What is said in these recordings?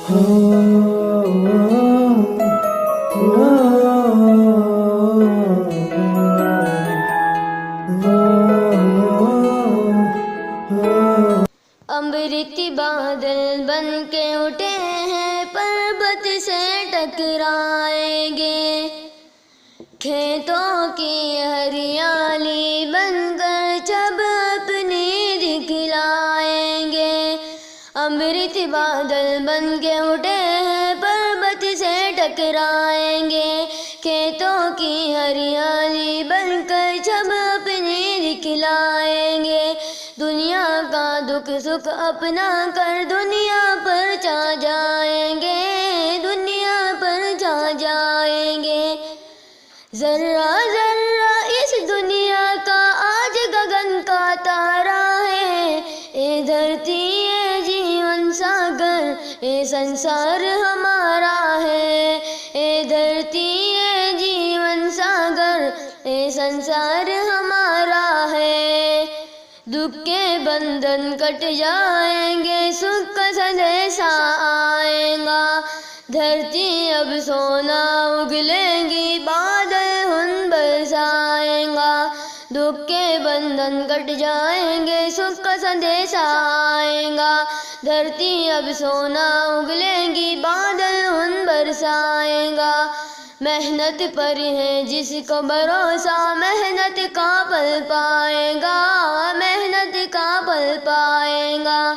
अमृत बादल बन के उठे हैं, पर्वत से टकराएंगे। खेतों की हरियाली बनकर जब अपनी दिखलाएंगे। अमृत बादल बन के उठे हैं, पर्वत से टकराएंगे। खेतों की हरियाली बनकर जब अपनी दिखलाएंगे। दुनिया का दुख सुख अपना कर दुनिया पर छा जाएंगे, दुनिया पर छा जाएंगे। जर्रा जर्रा इस दुनिया का आज गगन का तारा है। ये धरती ये जीवन सागर, ये संसार हमारा है। ये धरती ये जीवन सागर, ये संसार हमारा है। दुख के बंधन कट जाएंगे, सुख का संदेशा आएगा। धरती अब सोना उगलेगी, बादल उन बरसाएगा। दुख के बंधन कट जाएंगे, सुख का संदेशा आएगा। धरती अब सोना उगलेगी, बादल उन बरसाएगा। मेहनत पर है जिसको भरोसा, मेहनत का फल पाएगा, मेहनत का फल पाएगा।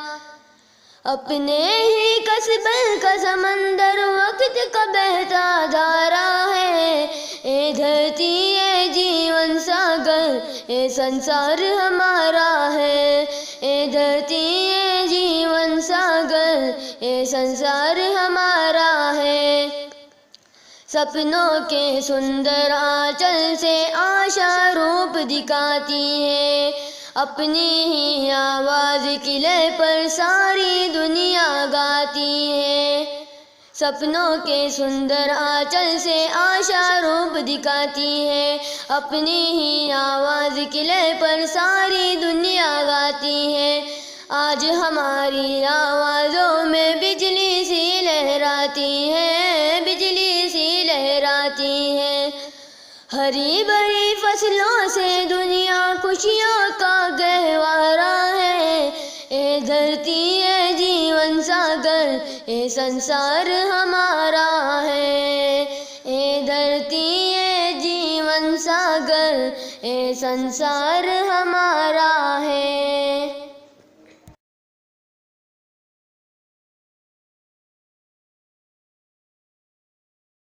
अपने ही कस्बे का समंदर वक्त का बहता धारा है। ये धरती ये जीवन सागर, ये संसार हमारा है। ये धरती ये जीवन सागर, ये संसार हमारा है। सपनों के सुंदर आंचल से आशा रूप दिखाती है। अपनी ही आवाज किले पर सारी दुनिया गाती है। सपनों के सुंदर आंचल से आशा रूप दिखाती है। अपनी ही आवाज किले पर सारी दुनिया गाती है। आज हमारी आवाज़ों में बिजली सी लहराती है, बिजली सी लहराती है। हरी भरी फसलों से दुनिया खुशियों का गहवारा है। ये धरती ये जीवन सागर, ये संसार हमारा है। ये धरती ये जीवन सागर, ये संसार हमारा है।